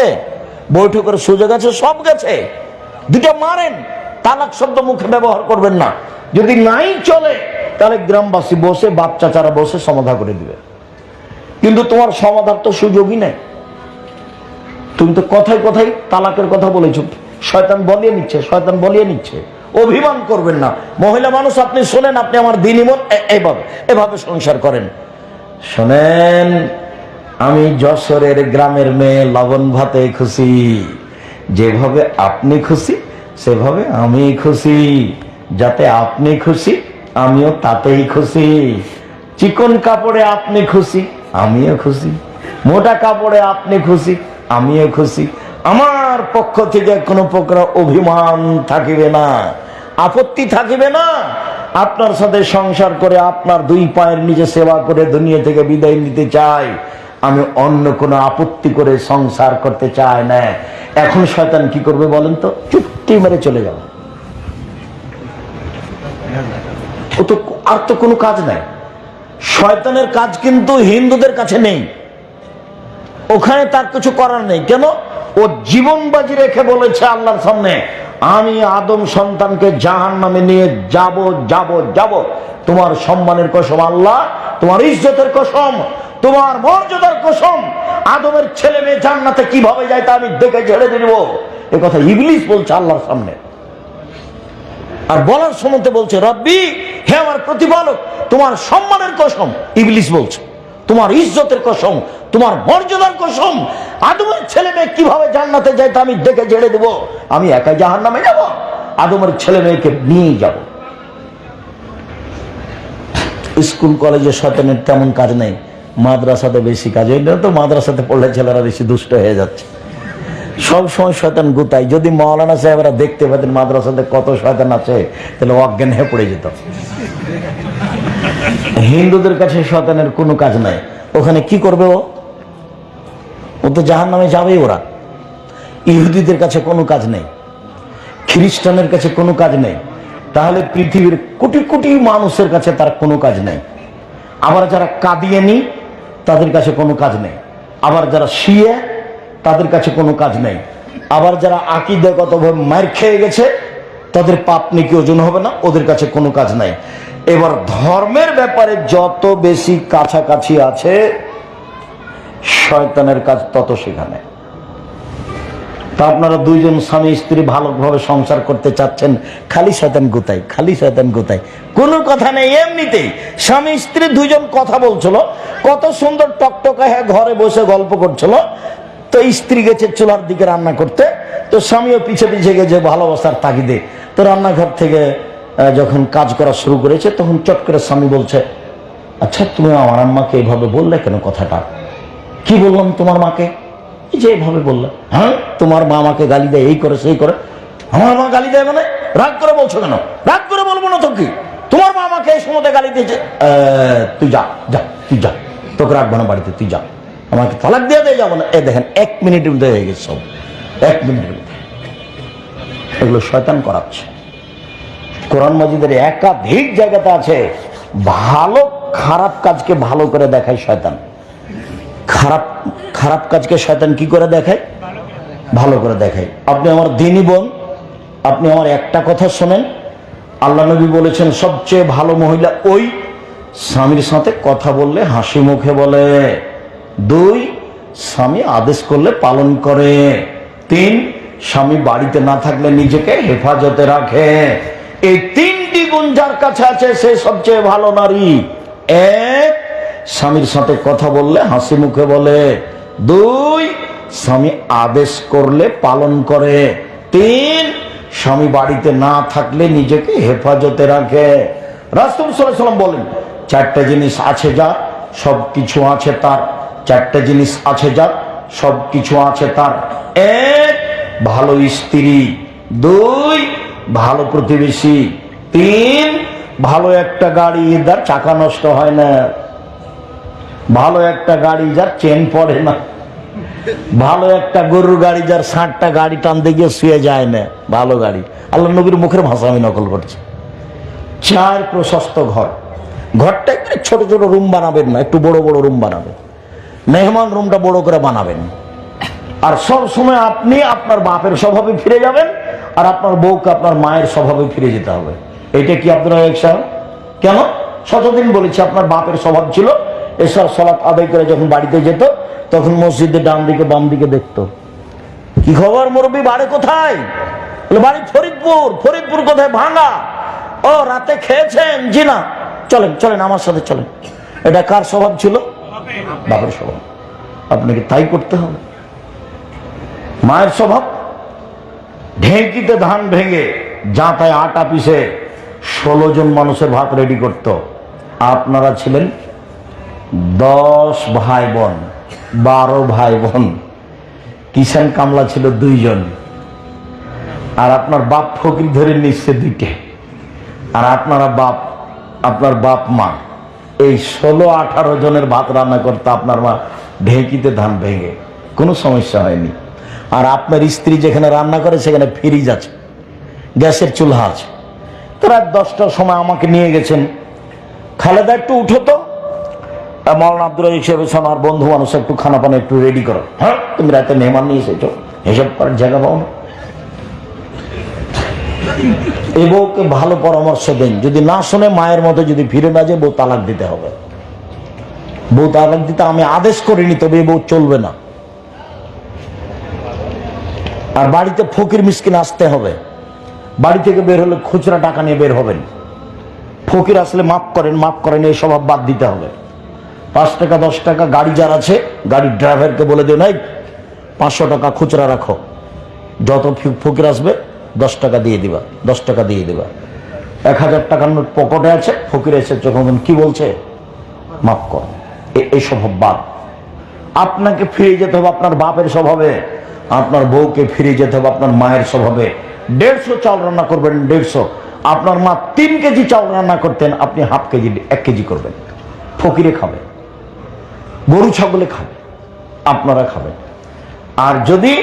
বৈঠকের সুযোগ আছে? সব গেছে। দুটা মারেন, তালাক শব্দ মুখে ব্যবহার করবেন না। যদি নাই চলে তাহলে গ্রামবাসী বসে, বাপ চাচারা বসে সমাধা করে দিবে। কিন্তু তোমার সমাধার তো সুযোগই নেই। তুমি তো কথায় কথায় তালাকের কথা বলেছো। শয়তান বলিয়ে নিচ্ছে, শয়তান বলিয়ে নিচ্ছে। অভিমান করবেন না। মহিলা মানুষ, আপনি শোনেন, আপনি আমার দিনী মন, এভাবে সংসার করেন। শোনেন, আমি যশোরের গ্রামের মেয়ে, লবণ ভাতে খুশি। যেভাবে আপনি খুশি সেভাবে আমি খুশি। যাতে আপনি খুশি আমিও তাতেই খুশি। চিকন কাপড়ে আপনি খুশি আমিও খুশি, মোটা কাপড়ে আপনি খুশি আমিও খুশি। আমার পক্ষ থেকে কোনো প্রকার অভিমান থাকিবে না, আপত্তি থাকিবে না। আপনার সাথে সংসার করে আপনার দুই পায়ের নিচে সেবা করে দুনিয়া থেকে বিদায় নিতে চাই। আমি অন্য কোনো আপত্তি করে সংসার করতে চাই না। এখন শয়তান কি করবে বলেন তো? চুপটি মেরে চলে যাবে। ও তো আর তো কোনো কাজ নাই। শয়তানের কাজ কিন্তু হিন্দুদের কাছে নেই। ওখানে তার কিছু করার নেই। কেন? ও জীবন বাজি রেখে বলেছে আল্লাহর সামনে, আমি আদম সন্তানকে জাহান্নামে নিয়ে যাব যাব যাব। তোমার সম্মানের কসম আল্লাহ, তোমার ইজ্জতের কসম, তোমার মর্যাদার কসম, আদমের ছেলে মেয়ে জান্নাতে কিভাবে যায় তা আমি দেখে ছেড়ে দিব। এ কথা ইবলিস বলছে আল্লাহর সামনে। আর বলার সময় বলছে, রব্বি, হে আমার প্রতিপালক, তোমার সম্মানের কসম, ইবলিস বলছে, তোমার ইজ্জতের কসম, তোমার মর্যাদার কসম, আদমের ছেলে মেয়ে কিভাবে জান্নাতে যায় তা আমি দেখে ছেড়ে দেব। আমি একা জাহান্নামে যাব? আদমের ছেলে মেয়েকে নিয়ে যাব। স্কুল কলেজে শয়তানের তেমন কাজ নেই, মাদ্রাসাতে বেশি কাজ। এই তো মাদ্রাসাতে পড়লে ছেলেরা বেশি দুষ্ট হয়ে যাচ্ছে। সব সময় শয়তান গুতাই। যদি মাওলানা সাহেবরা দেখতে পেতেন মাদ্রাসাতে কত শয়তান আছে, তাহলে অজ্ঞান হয়ে পড়ে যেত। হিন্দুদের কাছে শয়তানের কোনো কাজ নাই। ওখানে কি করবে ও? ও তো জাহান্নামে যাবেই ওরা। ইহুদিদের কাছে কোনো কাজ নেই, খ্রিস্টানের কাছে কোনো কাজ নেই। তাহলে পৃথিবীর কোটি কোটি মানুষের কাছে তার কোনো কাজ নেই। আবার যারা কাদিয়ানি তাদের কাছে কোনো কাজ নেই। আবার যারা শিয়া তাদের কাছে কোনো কাজ নেই। আবার যারা আকীদাগতভাবে মার খেয়ে গেছে তাদের পাপ নাকি ওজন হবে না, ওদের কাছে কোনো কাজ নাই। এবার ধর্মের ব্যাপারে যত বেশি কাছাকাছি আছে শয়তানের কাজ তত সেখানে। তা আপনারা দুইজন স্বামী স্ত্রী ভালোভাবে সংসার করতে চাচ্ছেন, খালি শয়তান গোতাই, খালি শয়তান গোতাই। কোনো কথা নেই। এমনিতেই স্বামী স্ত্রী দুইজন কথা বলছিল, কত সুন্দর টকটকা হ্যাঁ ঘরে বসে গল্প করছিল। তো স্ত্রী গেছে চুলার দিকে রান্না করতে, তো স্বামীও পিছে পিছে গেছে ভালোবাসার তাগিদে। তো রান্নাঘর থেকে যখন কাজ করা শুরু করেছে তখন চট করে স্বামী বলছে, আচ্ছা তুমি আমার আম্মাকে এইভাবে বললে কেন? কথাটা কি বললাম তোমার মাকে? যে এইভাবে বললে। হ্যাঁ, তোমার মা আমাকে গালি দেয়, এই করে সেই করে। আমার মা গালি দেয় মানে? রাগ করে বলছো কেন? রাগ করে বলবো না তো কি? তোমার মা আমাকে এই সময় গালি দিয়েছে। তুই যা যা, তুই যা, তোকে রাখবো না বাড়িতে, তুই যা, আমাকে তালাক দিয়ে দিয়ে যাবো না। এ দেখেন 1 মিনিটের মধ্যে হয়ে গেছে সব, 1 মিনিটের মধ্যে। এগুলো শয়তান করাচ্ছে। কোরআন মাজিদের একাধিক জায়গাতে আছে ভালো খারাপ কাজকে ভালো করে দেখায় শয়তান। খারাপ খারাপ কাজকে শয়তান কি করে দেখায়? ভালো করে দেখায়। আপনি আমার দিনী বোন, আপনি আমার একটা কথা শোনেন। আল্লাহ নবী বলেছেন সবচেয়ে ভালো মহিলা ওই স্বামীর সাথে কথা বললে হাসি মুখে বলে, 2 স্বামী আদেশ করলে পালন করে, 3 স্বামী বাড়িতে না থাকলে নিজেকে হেফাজতে রাখে। এই 3টি গুণ যার কাছে আছে সে সবচেয়ে ভালো নারী। 1 স্বামীর সাথে কথা বললে হাসি মুখে বলে, 2 স্বামী আদেশ করলে পালন করে, 3 স্বামী বাড়িতে না থাকলে নিজেকে হেফাজতে রাখে। রাসূল সাল্লাল্লাহু আলাইহি ওয়াসাল্লাম বলেন 4টা জিনিস আছে যার সবকিছু আছে তার। 4টা জিনিস আছে যার সবকিছু আছে তার। 1 ভালো স্ত্রী, 2 ভালো প্রতিবেশী, 3 ভালো একটা গাড়ি, যার চাকা নষ্ট হয় না। ভালো একটা গাড়ি যার চেন পড়ে না, ভালো একটা গরুর গাড়ি যার 60টা গাড়ি টানতে গিয়ে শুয়ে যায় না, ভালো গাড়ি। আল্লাহ নবীর মুখের ভাষা আমি নকল করছি। 4 প্রশস্ত ঘর, ঘরটা একটু ছোট ছোট রুম বানাবেন না, একটু বড় বড় রুম বানাবেন, মেহমান রুমটা বড় করে বানাবেন। আর সব সময় আপনি আপনার বাপের স্বভাবে ফিরে যাবেন, আর আপনার বউকে আপনার মায়ের স্বভাবে ফিরে যেতে হবে। এটা কি আপনারা একসাথ? কেন? শতদিন বলেছি, আপনার বাপের স্বভাব ছিল এসব সালাত আদায় করে যখন বাড়িতে যেত তখন মসজিদে ডান দিকে বাম দিকে দেখতো, কি খবর মুরব্বী, বাড়ি কোথায়? বাড়ি ফরিদপুর। ফরিদপুর কোথায়? ভাঙা। ও, রাতে খেয়েছেন? জি না। চলেন চলেন আমার সাথে চলেন। এটা কার স্বভাব ছিল? বাপের স্বভাব। আপনাকে তাই করতে হবে। মায়ের স্বভাব, ঢেঁকিতে ধান ভেঙে জাঁতায় আটা পিষে 16 জন মানুষের ভাত রেডি করত। আপনারা ছিলেন 10 ভাই বোন, 12 ভাই বোন, কিষান কামলা ছিল 2 জন, আর আপনার বাপ ফকির ধরে নিচ্ছে 2টে, আর আপনার বাপ মা এই 16-18 জনের ভাত রান্না করতে আপনার মা ঢেঁকিতে ধান ভেঙে, কোনো সমস্যা হয়নি। আর আপনার স্ত্রী যেখানে রান্না করে সেখানে ফ্রিজ আছে, গ্যাসের চুলহা আছে। তো রাত 10টার সময় আমাকে নিয়ে গেছেন, খালেদা একটু উঠো তো, মৌলানা আব্দুল রাজ্জাক সাহেব আমার বন্ধু মানুষ, একটু খানা পানি একটু রেডি করো। হ্যাঁ, তুমি রাতে মেহমান নিয়ে এসেছো, এসব করার জায়গা পাও না। এই বউকে ভালো পরামর্শ দেন, যদি না শোনে মায়ের মতো যদি ফিরে না যায়, বউ তালাক দিতে হবে। বউ তালাক দিতে আমি আদেশ করিনি, তবে এই বউ চলবে না। আর বাড়িতে ফকির মিসকিন আসতে হবে। বাড়ি থেকে বের হলে খুচরা টাকা নিয়ে বের হবেন। ফকির আসলে মাফ করেন, এই স্বভাব বাদ দিতে হবে। 5 টাকা 10 টাকা গাড়ি যার আছে, গাড়ির ড্রাইভারকে বলে দিও, নাই 500 টাকা খুচরা রাখো, যত ফকির আসবে 10 টাকা দিয়ে দিবা, 10 টাকা দিয়ে দিবা। 1000 টাকার নোট পকেটে আছে, ফকির এসে যখন কি বলছে, মাফ কর। এই স্বভাব বাদ। আপনাকে ফিরে যেতে হবে আপনার বাপের স্বভাবে, আপনার বউকে ফিরে যেতে হবে আপনার মায়ের স্বভাবে। 150 চাল রান্না করবেন, 150। আপনার মা 3 কেজি চাল রান্না করতেন, আপনি হাফ কেজি 1 কেজি করবেন। ফকিরে খাবে, গরু ছাগলে খাবে, আপনারা খাবেন। আর যদি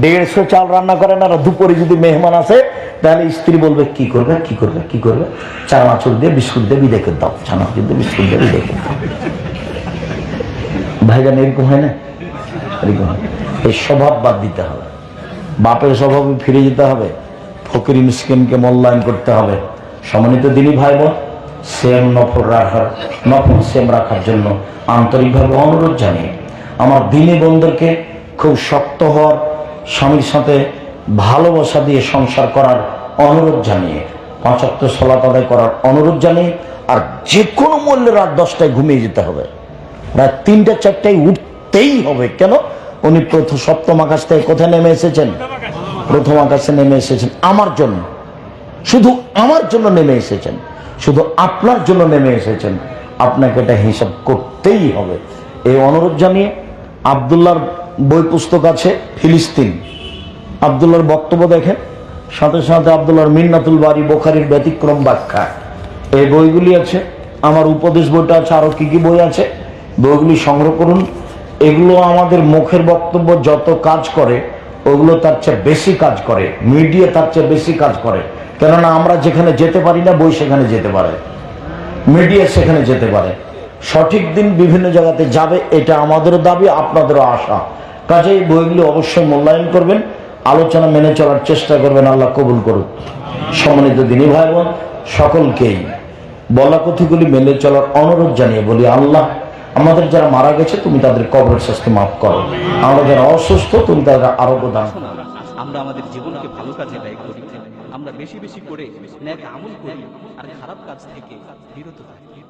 150 চাল রান্না করেন আর দুপুরে যদি মেহমান আসে, তাহলে স্ত্রী বলবে কি করবে, চানাচুর দিয়ে বিস্কুট দিয়ে বিদে করে দাও, চানাচুর দিয়ে বিস্কুট দিয়ে বিদে করে দাও। ভাইজান এরকম হয় না? এরকম হয়। এই স্বভাব বাদ দিতে হবে, বাপের স্বভাবে ফিরে যেতে হবে, ফকির মিসকিনকে মূল্যায়ন করতে হবে। সম্মানিত দিনী ভাই বোন, নফল সেম রাখার জন্য আন্তরিকভাবে অনুরোধ জানিয়ে আমার দিনী বোনদেরকে খুব শক্ত হওয়ার, স্বামীর সাথে ভালোবাসা দিয়ে সংসার করার অনুরোধ জানিয়ে, 5 ওয়াক্ত সালাত আদায় করার অনুরোধ জানিয়ে, আর যে কোনো মূল্যে রাত 10টায় ঘুমিয়ে যেতে হবে, রাত 3টা 4টায় উঠতেই হবে। কেন? উনি সপ্তম আকাশ থেকে কোথায় নেমে এসেছেন? প্রথম আকাশে নেমে এসেছেন আমার জন্য, শুধু আমার জন্য নেমে এসেছেন, শুধু আপনার জন্য নেমে এসেছেন। আপনাকে এটা হিসাব করতেই হবে। এই অনুরোধ জানিয়ে, আব্দুল্লাহর বই পুস্তক আছে ফিলিস্তিন, আব্দুল্লাহর বক্তব্য দেখেন, সাথে সাথে আব্দুল্লাহর মিন্নাতুল বারি, বুখারীর ব্যতিক্রম ব্যাখ্যা, এই বইগুলি আছে। আমার উপদেশ বইটা আছে, আরো কি কি বই আছে, বইগুলি সংগ্রহ করুন। এগুলো আমাদের মুখের বক্তব্য যত কাজ করে, ওগুলো তার চেয়ে বেশি কাজ করে, মিডিয়া তার চেয়ে বেশি কাজ করে। কেননা আমরা যেখানে যেতে পারি না, বই সেখানে যেতে পারে, মিডিয়া সেখানে যেতে পারে। সঠিক দিন বিভিন্ন জায়গাতে যাবে, এটা আমাদেরও দাবি, আপনাদেরও আশা। কাজেই বইগুলি অবশ্যই মূল্যায়ন করবেন, আলোচনা মেনে চলার চেষ্টা করবেন, আল্লাহ কবুল করুক। সম্মানিত দিনী ভাই বোন, সকলকেই বলা কথাগুলি মেনে চলার অনুরোধ জানিয়ে বলি, আল্লাহ আমাদের যারা মারা গেছে তুমি তাদের কবরের শাস্তি মাফ করো, আমরা যারা অসুস্থ তুমি তাদের আরোগ্য দান করো। আমরা আমাদের জীবনকে ভালো কাজে ব্যয় করি, আমরা বেশি বেশি করে নেক আমল করি আর খারাপ কাজ থেকে বিরত থাকি।